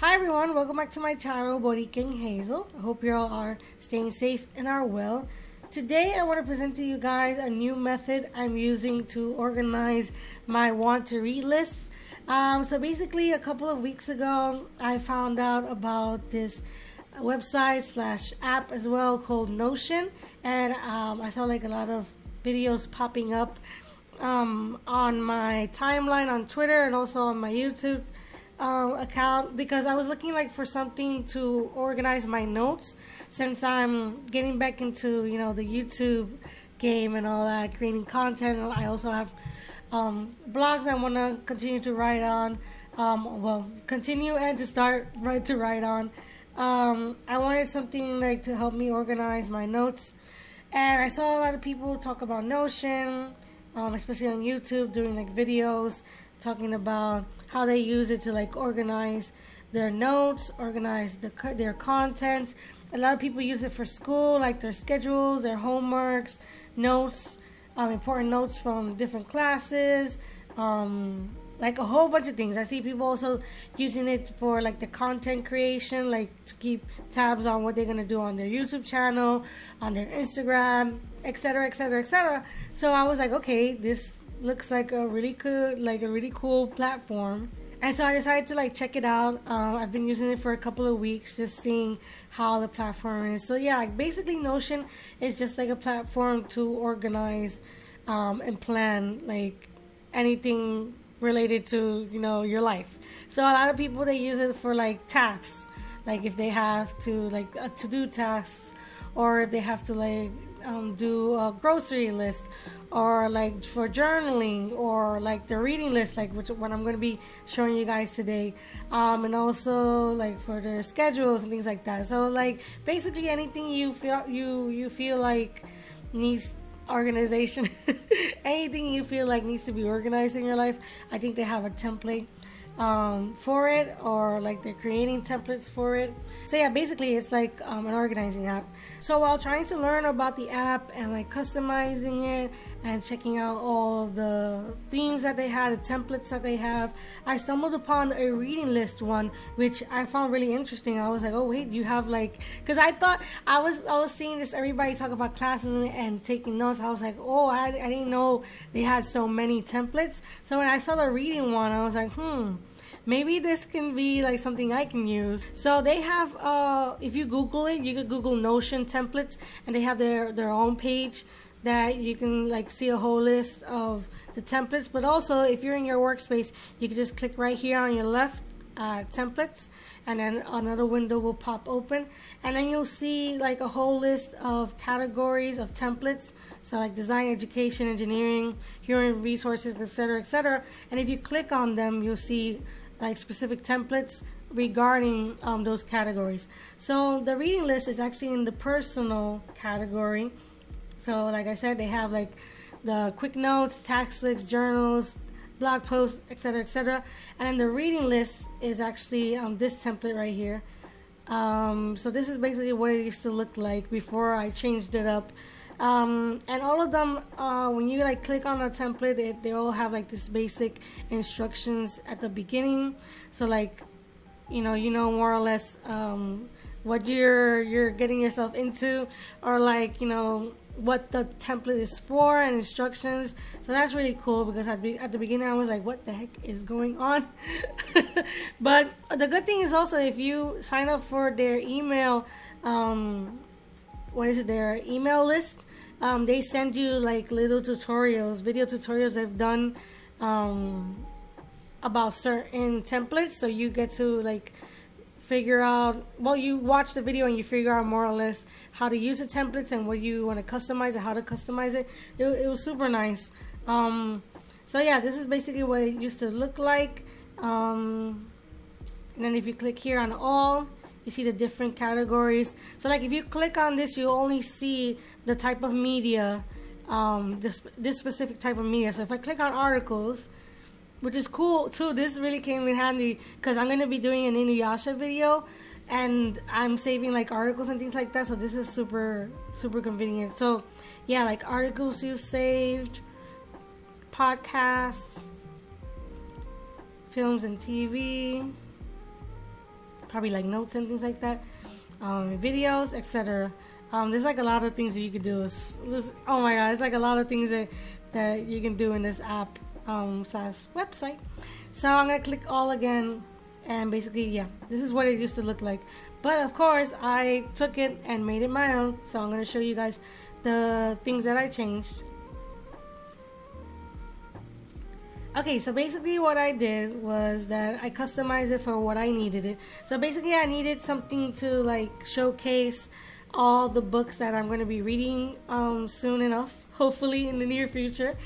Hi everyone, welcome back to my channel, Body King Hazel. I hope you all are staying safe and are well. Today I want to present to you guys a new method I'm using to organize my want to read lists. So basically a couple of weeks ago I found out about this website / app as well called Notion, and I saw like a lot of videos popping up on my timeline on Twitter and also on my YouTube account, because I was looking like for something to organize my notes since I'm getting back into the YouTube game and all that, creating content. I also have blogs I want to continue to write on, continue and to start to write on. I wanted something like to help me organize my notes, and I saw a lot of people talk about Notion, especially on YouTube, doing like videos talking about how they use it to like organize their notes, organize their content. A lot of people use it for school, like their schedules, their homeworks, notes, important notes from different classes, like a whole bunch of things. I see people also using it for like the content creation, like to keep tabs on what they're gonna do on their YouTube channel, on their Instagram, etc., etc., etc. So I was like, okay, this looks like a really cool platform, and so I decided to like check it out. I've been using it for a couple of weeks, just seeing how the platform is. So yeah, basically Notion is just like a platform to organize and plan like anything related to your life. So a lot of people, they use it for like tasks, like if they have to like a to-do tasks, or if they have to like do a grocery list, or like for journaling, or like the reading list, like what I'm going to be showing you guys today, and also like for their schedules and things like that. So like basically anything you feel like needs organization, anything you feel like needs to be organized in your life, I think they have a template for it, or like they're creating templates for it. So yeah, basically it's like an organizing app. So while trying to learn about the app and like customizing it and checking out all the themes that they had, the templates that they have, I stumbled upon a reading list one, which I found really interesting. I was like, oh wait, you have like, because I thought I was seeing this, everybody talk about classes and taking notes. I was like, oh, I didn't know they had so many templates. So when I saw the reading one, I was like, maybe this can be like something I can use. So they have, if you Google it, you could Google Notion templates, and they have their own page that you can like see a whole list of the templates. But also, if you're in your workspace, you can just click right here on your left, templates, and then another window will pop open, and then you'll see like a whole list of categories of templates. So like design, education, engineering, human resources, etc., etc. And if you click on them, you'll see like specific templates regarding those categories. So the reading list is actually in the personal category. So like I said, they have like the quick notes, task lists, journals, blog posts, etc., etc. And then the reading list is actually this template right here. So this is basically what it used to look like before I changed it up. And all of them, when you like click on a template, they all have like this basic instructions at the beginning. So like, you know more or less what you're getting yourself into, or like what the template is for, and instructions. So that's really cool, because at the beginning I was like, what the heck is going on? But the good thing is also, if you sign up for their email, their email list, they send you like little tutorials, video tutorials they've done about certain templates. So you get to like figure out, you watch the video and you figure out more or less how to use the templates and what you want to customize and how to customize it. It was super nice. So yeah, this is basically what it used to look like. And then if you click here on all, you see the different categories. So like if you click on this, you only see the type of media, this specific type of media. So if I click on articles, which is cool too, this really came in handy because I'm going to be doing an Inuyasha video, and I'm saving like articles and things like that. So this is super convenient. So yeah, like articles you saved, podcasts, films and TV, probably like notes and things like that, videos, etc. There's like a lot of things that you could do. Oh my god, it's like a lot of things that you can do in this app slash website. So I'm gonna click all again, and basically, yeah, this is what it used to look like. But of course, I took it and made it my own. So I'm gonna show you guys the things that I changed. Okay, so basically what I did was that I customized it for what I needed it. So basically I needed something to like showcase all the books that I'm going to be reading soon enough, hopefully in the near future.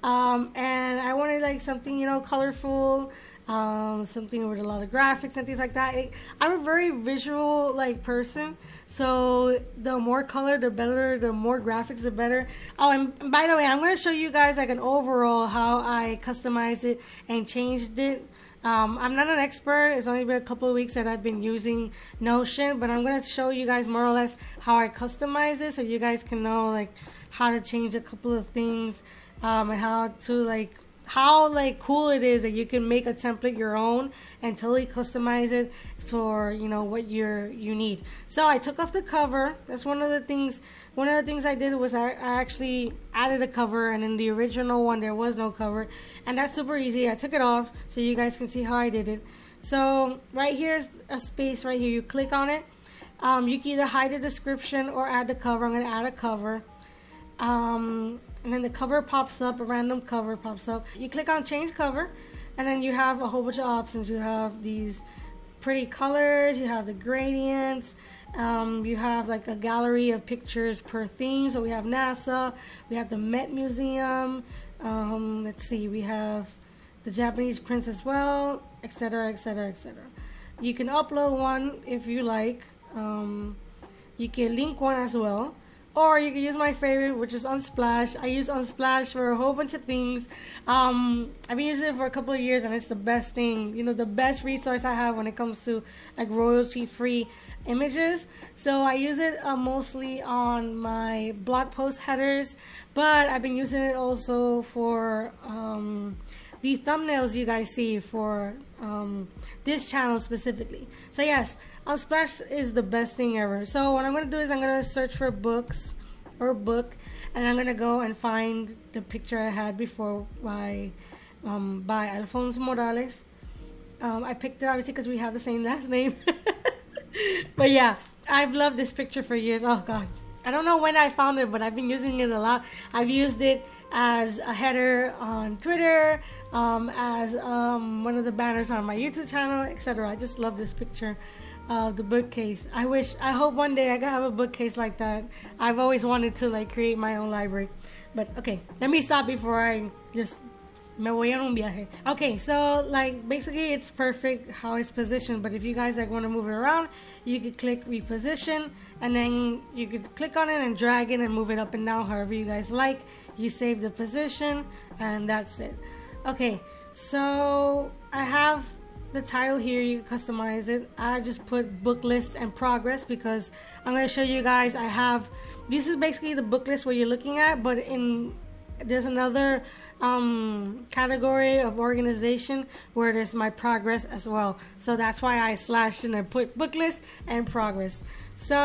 And I wanted like something, you know, colorful, something with a lot of graphics and things like that. I'm a very visual like person, so the more color the better, the more graphics the better. Oh, and by the way, I'm going to show you guys like an overall how I customized it and changed it. I'm not an expert. It's only been a couple of weeks that I've been using Notion, but I'm going to show you guys more or less how I customize it so you guys can know like how to change a couple of things, and how cool it is that you can make a template your own and totally customize it for, you know, what you need. So I took off the cover. That's one of the things I did was I actually added a cover, and in the original one there was no cover, and that's super easy. I took it off so you guys can see how I did it. So right here is a space right here. You click on it. You can either hide the description or add the cover. I'm going to add a cover. And then the cover pops up, a random cover pops up. You click on change cover, and then you have a whole bunch of options. You have these pretty colors, you have the gradients, you have like a gallery of pictures per theme. So we have NASA, we have the Met Museum, let's see, we have the Japanese prints as well, etc, etc, etc. You can upload one if you like. You can link one as well. Or you can use my favorite, which is Unsplash. I use Unsplash for a whole bunch of things. I've been using it for a couple of years, and it's the best thing. You know, the best resource I have when it comes to like royalty-free images. So I use it mostly on my blog post headers, but I've been using it also for the thumbnails you guys see for this channel specifically. So yes, Unsplash is the best thing ever. So what I'm going to do is I'm going to search for books or book, and I'm going to go and find the picture I had before by Alfonso Morales. I picked it obviously because we have the same last name. But yeah, I've loved this picture for years. Oh god, I don't know when I found it, but I've been using it a lot. I've used it as a header on Twitter, as one of the banners on my YouTube channel, etc. I just love this picture of the bookcase. I hope one day I can have a bookcase like that. I've always wanted to like create my own library. But okay, let me stop before I just me voy en un viaje. Okay, so like basically it's perfect how it's positioned, but if you guys like want to move it around, you could click reposition, and then you could click on it and drag it and move it up and down however you guys like. You save the position, and that's it. Okay, so I have the title here. You can customize it. I just put book list and progress because I'm going to show you guys. This is basically the book list where you're looking at, but there's another category of organization where there's my progress as well. So that's why I slashed and I put book list and progress. So,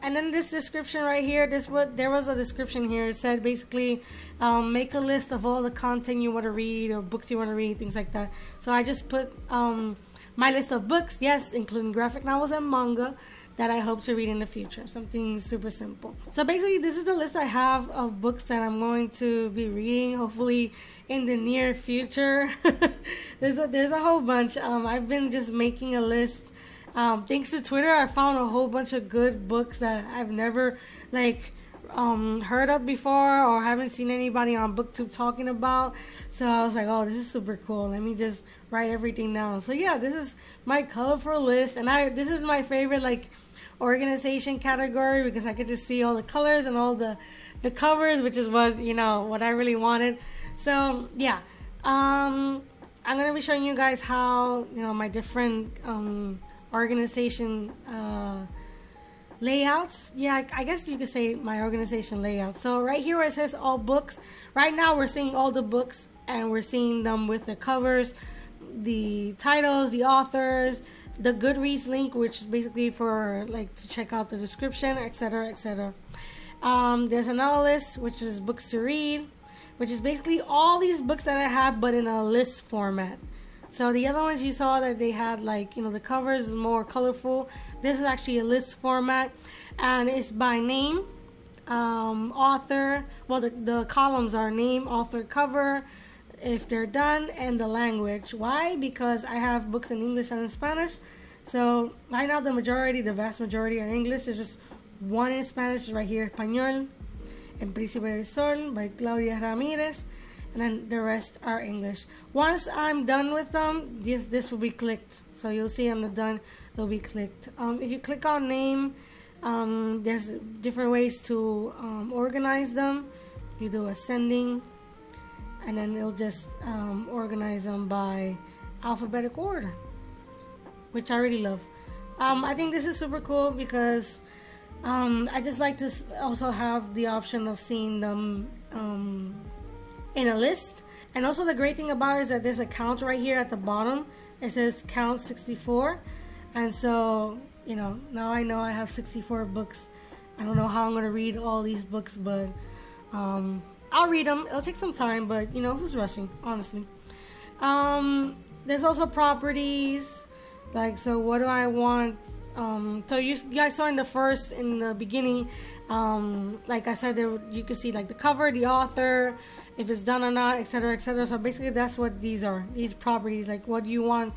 and then this description right here, there was a description here. It said basically make a list of all the content you want to read or books you want to read, things like that. So I just put my list of books, yes, including graphic novels and manga, that I hope to read in the future. Something super simple. So basically this is the list I have of books that I'm going to be reading hopefully in the near future. there's a whole bunch. I've been just making a list. Thanks to Twitter, I found a whole bunch of good books that I've never like heard of before or haven't seen anybody on BookTube talking about. So I was like, oh, this is super cool. Let me just write everything down. So yeah, this is my colorful list, and this is my favorite like organization category because I could just see all the colors and all the covers, which is what I really wanted. So yeah, I'm gonna be showing you guys how my different organization layouts. Yeah, I guess you could say my organization layout. So right here where it says all books, right now we're seeing all the books and we're seeing them with the covers. the titles, the authors, the Goodreads link, which is basically for like to check out the description, etc., etc. There's another list, which is books to read, which is basically all these books that I have, but in a list format. So the other ones you saw that they had, like, you know, the covers is more colorful. This is actually a list format, and it's by name, author. Well, the columns are name, author, cover, if they're done, and the language. Why? Because I have books in English and in Spanish. So right now the vast majority are English. There's just one in Spanish right here, Español, and Príncipe del Sol by Claudia Ramirez. And then the rest are English. Once I'm done with them, this will be clicked. So you'll see on the done, it'll be clicked. If you click on name, there's different ways to organize them. You do ascending, and then it'll just organize them by alphabetical order, which I really love. I think this is super cool because I just like to also have the option of seeing them in a list. And also the great thing about it is that there's a count right here at the bottom. It says count 64, and so, you know, now I know I have 64 books. I don't know how I'm gonna read all these books, but I'll read them. It'll take some time, but you know, who's rushing, honestly. There's also properties, like, so what do I want? So you guys saw in the beginning, like I said, you can see like the cover, the author, if it's done or not, etc., etc. So basically that's what these are, these properties, like what you want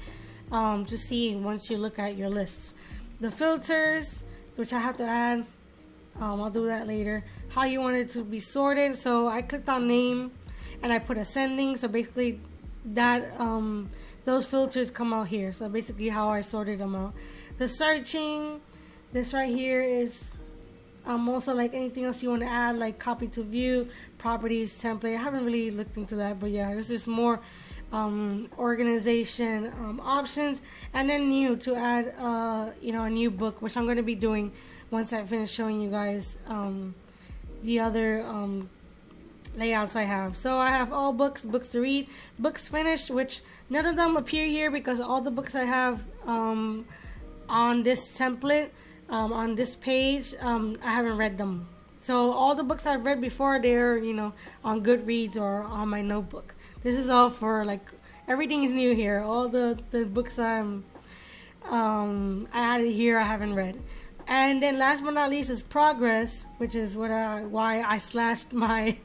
to see once you look at your lists. The filters, which I have to add, I'll do that later. How you want it to be sorted. So I clicked on name and I put ascending, so basically that those filters come out here. So basically how I sorted them out. The searching, this right here is also like anything else you want to add, like copy to view, properties, template. I haven't really looked into that, but yeah, this is more organization options. And then new, to add you know, a new book, which I'm going to be doing once I finish showing you guys the other layouts I have. So I have all books, books to read, books finished, which none of them appear here because all the books I have on this template, on this page, I haven't read them. So all the books I've read before, they're, you know, on Goodreads or on my notebook. This is all for, like, everything is new here. All the books I added here I haven't read. And then last but not least is progress, which is why I slashed my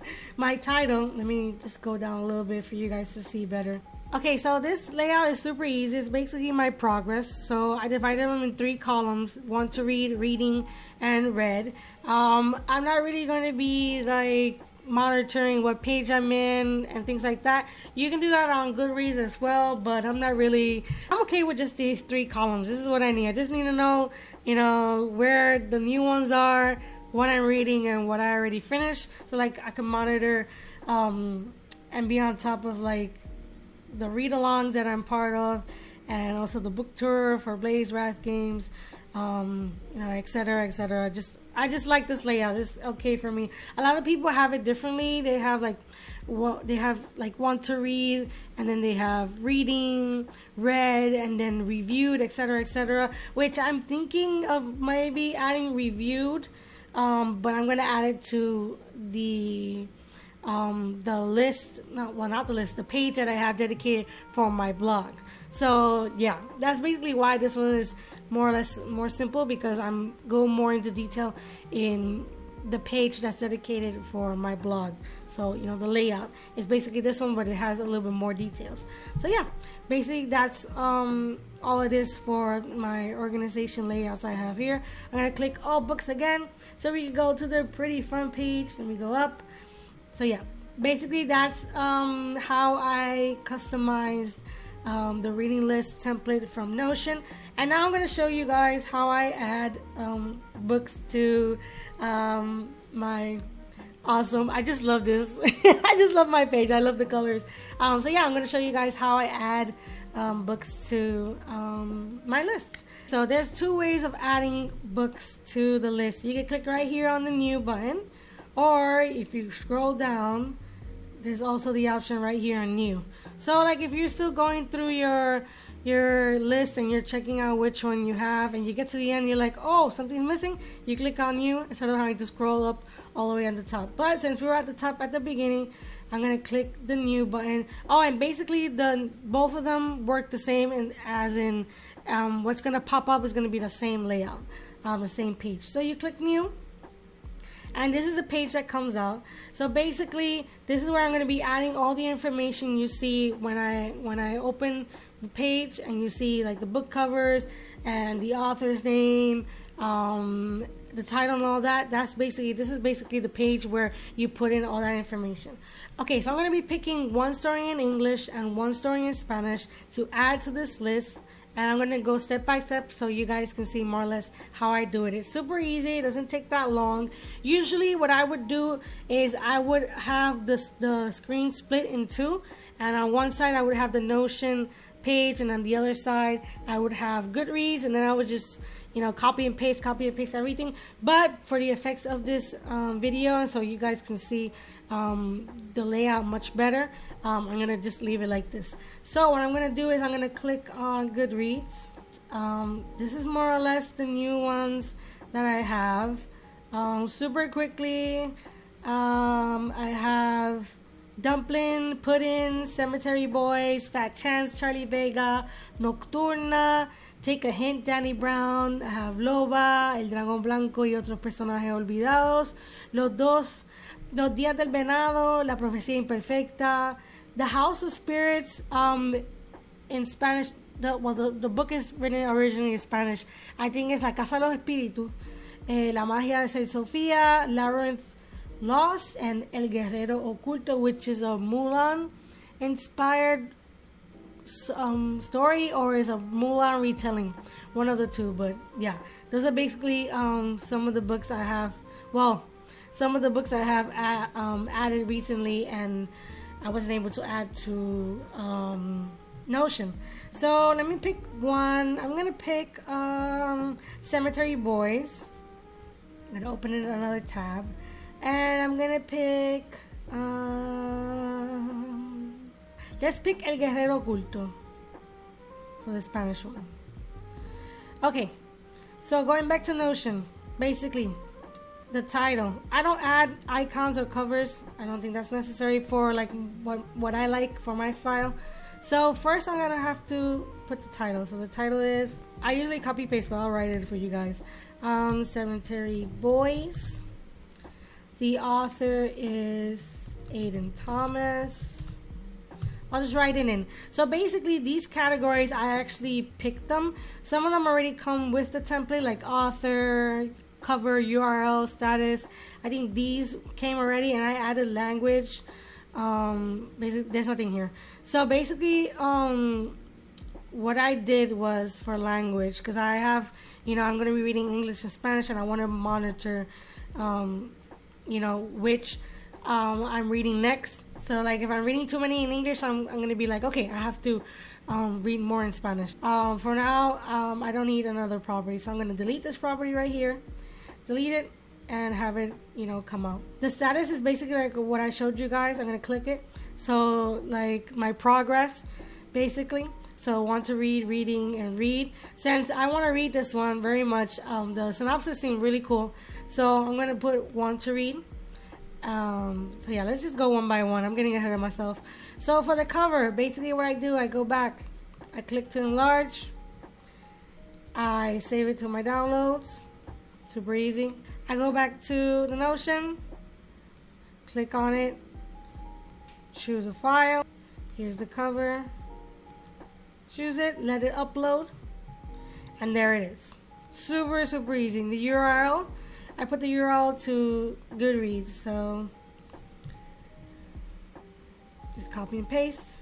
title. Let me just go down a little bit for you guys to see better. Okay, so this layout is super easy. It's basically my progress. So I divided them in 3 columns: one to read, reading, and read. I'm not really going to be like monitoring what page I'm in and things like that. You can do that on Goodreads as well, but I'm okay with just these 3 columns. This is what I need. I just need to know, you know, where the new ones are, what I'm reading, and what I already finished. So like I can monitor and be on top of like the read-alongs that I'm part of, and also the book tour for Blaze Wrath Games, you know, etc., etc. I just like this layout. It's okay for me. A lot of people have it differently. They have like want to read, and then they have reading, read, and then reviewed, etc., etc. Which I'm thinking of maybe adding reviewed, but I'm gonna add it to the list, the page that I have dedicated for my blog. So yeah, that's basically why this one is more or less more simple, because I'm going more into detail in the page that's dedicated for my blog. So, you know, the layout is basically this one, but it has a little bit more details. So yeah, basically that's all it is for my organization layouts I have here. I'm gonna click all books again so we can go to the pretty front page. Let me go up. So yeah, basically that's how I customized the reading list template from Notion. And now I'm going to show you guys how I add books to my awesome, I just love this. I just love my page. I love the colors. So yeah, I'm going to show you guys how I add books to my list. So there's 2 ways of adding books to the list. You can click right here on the new button, or if you scroll down, there's also the option right here on new. So like if you're still going through your list and you're checking out which one you have, and you get to the end, you're like, oh, something's missing, you click on new instead of having to scroll up all the way on the top. But since we were at the top at the beginning, I'm gonna click the new button. Oh, and basically both of them work the same, and as in what's gonna pop up is gonna be the same layout, the same page. So you click new, and this is the page that comes out. So basically this is where I'm going to be adding all the information you see when I open the page, and you see like the book covers and the author's name, the title and all that. This is basically the page where you put in all that information. Okay, so I'm going to be picking one story in English and one story in Spanish to add to this list. And I'm going to go step by step so you guys can see more or less how I do it. It's super easy. It doesn't take that long. Usually what I would do is I would have the screen split in two. And on one side I would have the Notion page, and on the other side I would have Goodreads, and then I would just copy and paste everything. But for the effects of this video, so you guys can see the layout much better, I'm gonna just leave it like this. So what I'm gonna do is I'm gonna click on Goodreads. This is more or less the new ones that I have. Super quickly, I have Dumpling, Puddin', Cemetery Boys, Fat Chance, Charlie Vega, Nocturna, Take a Hint, Danny Brown. I have Loba, El Dragón Blanco y otros personajes olvidados, Los Días del Venado, La Profecía Imperfecta, The House of Spirits. In Spanish, the book is written originally in Spanish. I think it's La Casa de los Espíritus, La Magia de Ser Sofía, Labyrinth Lost, and El Guerrero Oculto, which is a Mulan inspired story, or is a Mulan retelling, one of the two. But yeah, those are basically some of the books I have. Well, some of the books I have added recently, and I wasn't able to add to Notion. So let me pick one. I'm gonna pick Cemetery Boys. I'm gonna open it in another tab, and I'm gonna pick let's pick El Guerrero Oculto for the Spanish one. Okay, so going back to Notion, basically the title. I don't add icons or covers. I don't think that's necessary for like what I like for my style. So first I'm gonna have to put the title. So the title is, I usually copy paste, but I'll write it for you guys. Cemetery Boys. The author is Aiden Thomas. I'll just write it in. So basically these categories, I actually picked them. Some of them already come with the template, like author, cover, URL, status. I think these came already, and I added language. Basically, there's nothing here. So basically, what I did was for language, because I have, I'm going to be reading English and Spanish, and I want to monitor, which I'm reading next. So like if I'm reading too many in English, I'm going to be like, okay, I have to read more in Spanish. For now, I don't need another property, so I'm going to delete this property right here, delete it, and have it, come out. The status is basically like what I showed you guys. I'm going to click it. So like my progress, basically. So want to read, reading, and read. Since I want to read this one very much, the synopsis seemed really cool. So I'm going to put want to read. So yeah, let's just go one by one. I'm getting ahead of myself. So for the cover, basically what I do, I go back, I click to enlarge, I save it to my downloads. Super easy. I go back to the Notion, click on it, choose a file. Here's the cover. Choose it, let it upload, and there it is. Super, super easy. The URL, I put the URL to Goodreads, so just copy and paste.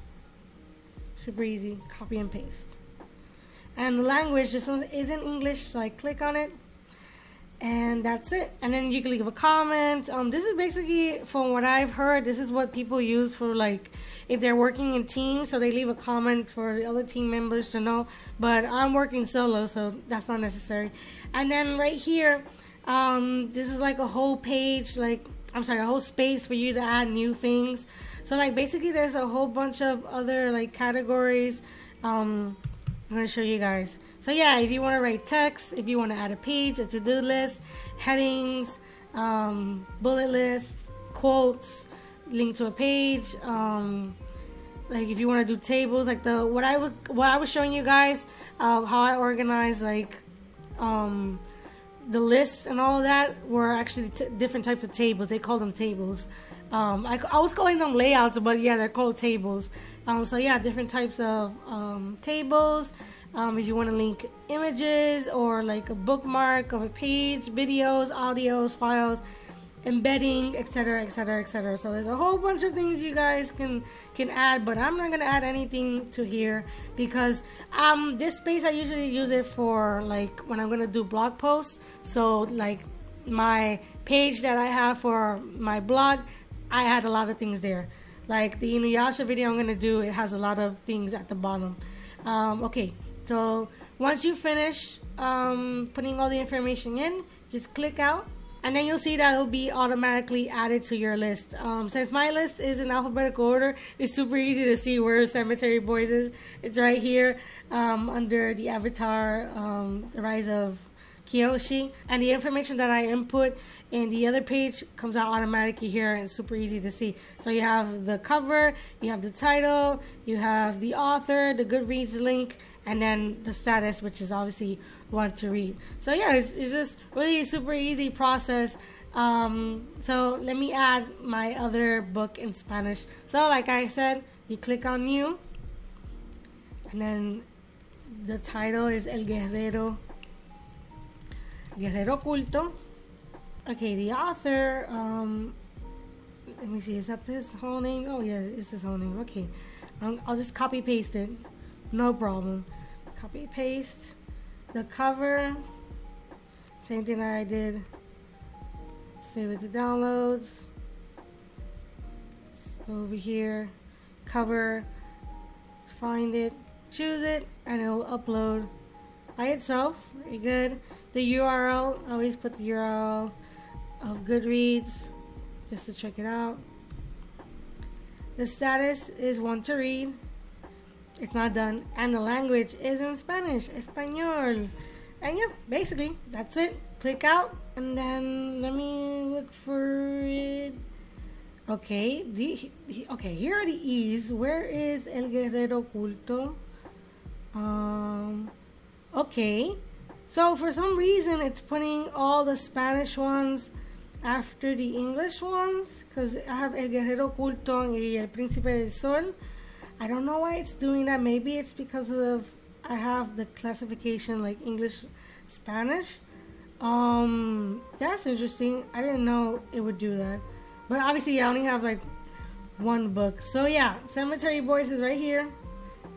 Super easy, copy and paste. And the language, this one is in English, so I click on it, and that's it. And then you can leave a comment. This is basically, from what I've heard, this is what people use for like if they're working in teams, so they leave a comment for the other team members to know. But I'm working solo, so that's not necessary. And then right here, this is like a whole page, a whole space for you to add new things. So like basically there's a whole bunch of other like categories. I'm going to show you guys. So yeah, if you want to write text, if you want to add a page, a to-do list, headings, bullet lists, quotes, link to a page, like if you want to do tables, like what I was showing you guys, how I organize like the lists and all of that were actually different types of tables. They call them tables. I was calling them layouts, but yeah, they're called tables. So yeah, different types of tables. If you want to link images or like a bookmark of a page, videos, audios, files, embedding, etc., etc., etc. So there's a whole bunch of things you guys can add, but I'm not gonna add anything to here because this space I usually use it for like when I'm gonna do blog posts. So like my page that I have for my blog, I had a lot of things there. Like the Inuyasha video I'm gonna do, it has a lot of things at the bottom. Okay, so once you finish putting all the information in, just click out. And then you'll see that it'll be automatically added to your list. Since my list is in alphabetical order, it's super easy to see where Cemetery Boys is. It's right here under the avatar, The Rise of Kiyoshi. And the information that I input in the other page comes out automatically here, and it's super easy to see. So you have the cover, you have the title, you have the author, the Goodreads link, and then the status, which is obviously want to read. So yeah, it's just really a super easy process. So let me add my other book in Spanish. So like I said, you click on new, and then the title is El Guerrero Oculto. Okay, the author, let me see, is that his whole name? Oh yeah, it's his whole name. Okay, I'll just copy paste it, no problem. Copy paste the cover, same thing that I did. Save it to downloads. Let's go over here, cover, find it, choose it, and it'll upload by itself. Very good. The URL, I always put the URL of Goodreads just to check it out. The status is want to read. It's not done, and the language is in Spanish, Español. And yeah, basically that's it. Click out, and then let me look for it. Okay, okay, here are the E's. Where is El Guerrero Oculto? Okay, so for some reason it's putting all the Spanish ones after the English ones, because I have El Guerrero Oculto y El Príncipe del Sol. I don't know why it's doing that. Maybe it's because of I have the classification like English, Spanish. That's interesting. I didn't know it would do that. But obviously I only have like one book. So yeah, Cemetery Boys is right here.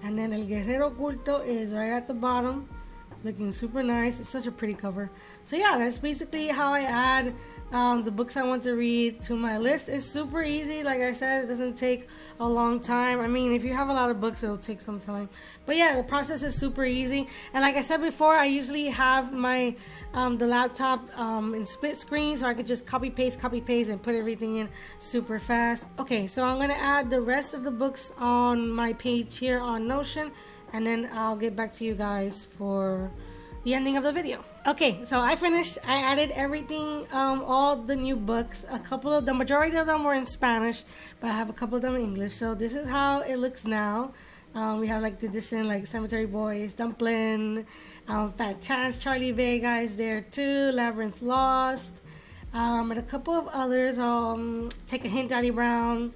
And then El Guerrero Oculto is right at the bottom. Looking super nice. It's such a pretty cover. So yeah, that's basically how I add the books I want to read to my list. It's super easy. Like I said, it doesn't take a long time. I mean, if you have a lot of books, it'll take some time. But yeah, the process is super easy. And like I said before, I usually have my the laptop in split screen, so I could just copy paste, and put everything in super fast. Okay, so I'm going to add the rest of the books on my page here on Notion, and then I'll get back to you guys for the ending of the video. Okay, so I finished. I added everything, all the new books. The majority of them were in Spanish, but I have a couple of them in English. So this is how it looks now. We have like the edition like Cemetery Boys, Dumplin', Fat Chance, Charlie Vega is there too, Labyrinth Lost, and a couple of others, Take a Hint, Daddy Brown,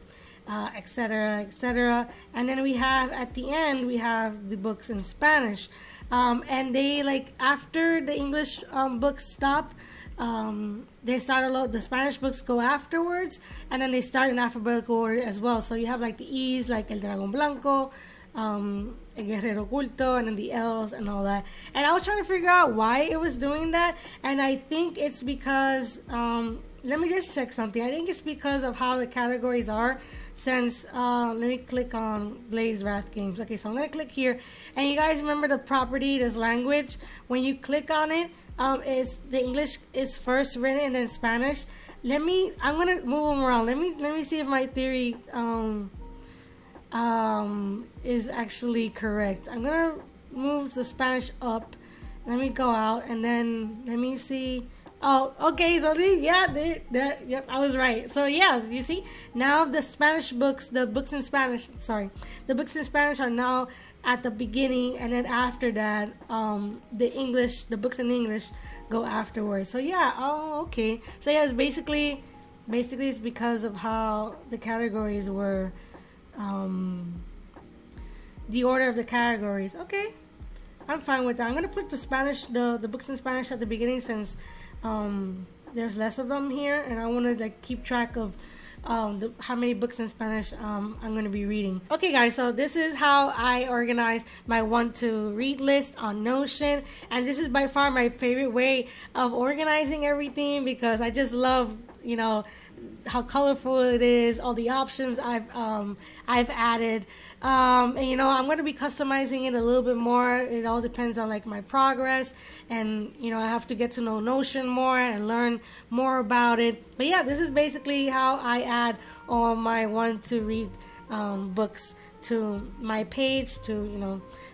etc., etc. And then we have at the end we have the books in Spanish, and they like after the English books stop, they start the Spanish books go afterwards, and then they start in alphabetical order as well. So you have like the E's like El Dragón Blanco, El Guerrero Oculto, and then the L's and all that. And I was trying to figure out why it was doing that, and I think it's because let me just check something. I think it's because of how the categories are. Since let me click on Blaze Wrath Games. Okay, so I'm gonna click here, and you guys remember the property, this language. When you click on it, is the English is first written and then Spanish. I'm gonna move them around. Let me see if my theory is actually correct. I'm gonna move the Spanish up. Let me go out, and then let me see. Oh, okay, so yep, I was right. So yes, you see, now the Spanish books, the books in Spanish are now at the beginning, and then after that, the books in English go afterwards. So yeah, oh, okay. So yeah, it's basically it's because of how the categories were, the order of the categories. Okay, I'm fine with that. I'm gonna put the books in Spanish at the beginning, since there's less of them here, and I want to like keep track of how many books in Spanish I'm going to be reading. Okay guys, so this is how I organize my want to read list on Notion, and this is by far my favorite way of organizing everything, because I just love, you know, how colorful it is, all the options I've added, and you know, I'm going to be customizing it a little bit more. It all depends on like my progress, and you know, I have to get to know Notion more and learn more about it. But yeah, this is basically how I add all my want to read books to my page,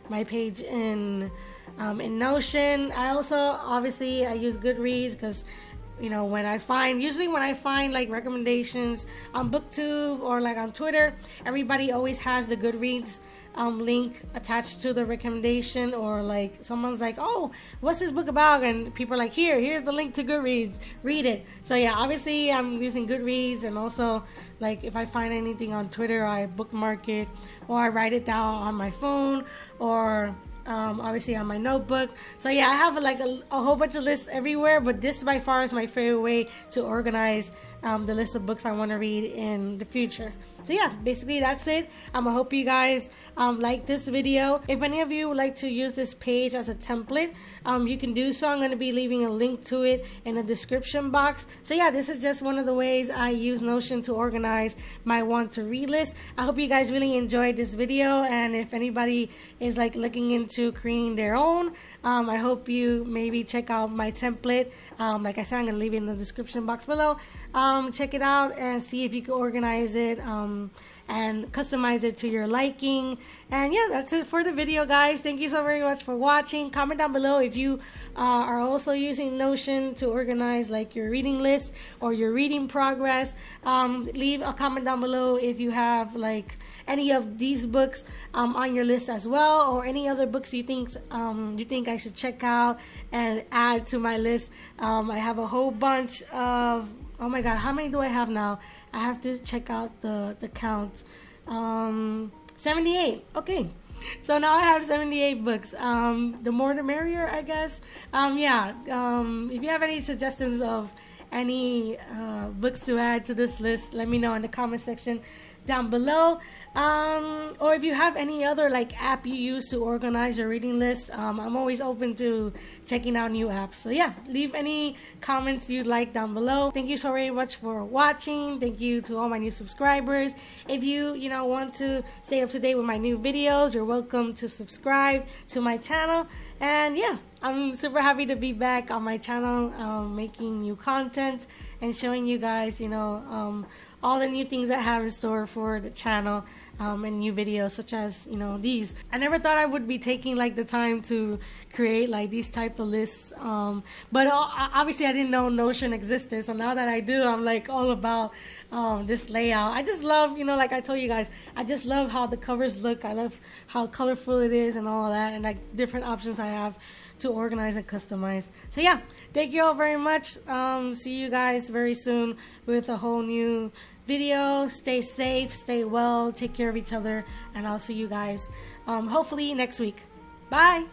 my page in Notion. I also obviously I use Goodreads, because you know, usually when I find like recommendations on BookTube or like on Twitter, everybody always has the Goodreads link attached to the recommendation, or like someone's like, oh, what's this book about? And people are like, here's the link to Goodreads, read it. So yeah, obviously I'm using Goodreads, and also like if I find anything on Twitter, I bookmark it, or I write it down on my phone, or obviously on my notebook. So yeah, I have like a whole bunch of lists everywhere, but this by far is my favorite way to organize the list of books I want to read in the future. So yeah, basically that's it. I hope you guys like this video. If any of you would like to use this page as a template, you can do so. I'm going to be leaving a link to it in the description box. So yeah, this is just one of the ways I use Notion to organize my want to read list. I hope you guys really enjoyed this video, and if anybody is like looking into creating their own, I hope you maybe check out my template. Like I said, I'm going to leave it in the description box below. Check it out and see if you can organize it and customize it to your liking. And yeah, that's it for the video, guys. Thank you so very much for watching. Comment down below if you are also using Notion to organize like your reading list or your reading progress. Leave a comment down below if you have like any of these books on your list as well, or any other books you think I should check out and add to my list. I have a whole bunch of, oh my god, how many do I have now? I have to check out the count. 78. Okay, so now I have 78 books. The more the merrier, I guess. If you have any suggestions of any books to add to this list, let me know in the comment section down below. Or if you have any other like app you use to organize your reading list, I'm always open to checking out new apps. So yeah, leave any comments you'd like down below. Thank you so very much for watching. Thank you to all my new subscribers. If you want to stay up to date with my new videos, you're welcome to subscribe to my channel. And yeah, I'm super happy to be back on my channel, making new content and showing you guys all the new things I have in store for the channel, and new videos such as these. I never thought I would be taking like the time to create like these type of lists, but obviously I didn't know Notion existed, so now that I do, I'm like all about this layout. I just love, like I told you guys, I just love how the covers look. I love how colorful it is and all of that, and like different options I have to organize and customize. So yeah, thank you all very much. See you guys very soon with a whole new video. Stay safe, stay well, take care of each other, and I'll see you guys hopefully next week. Bye.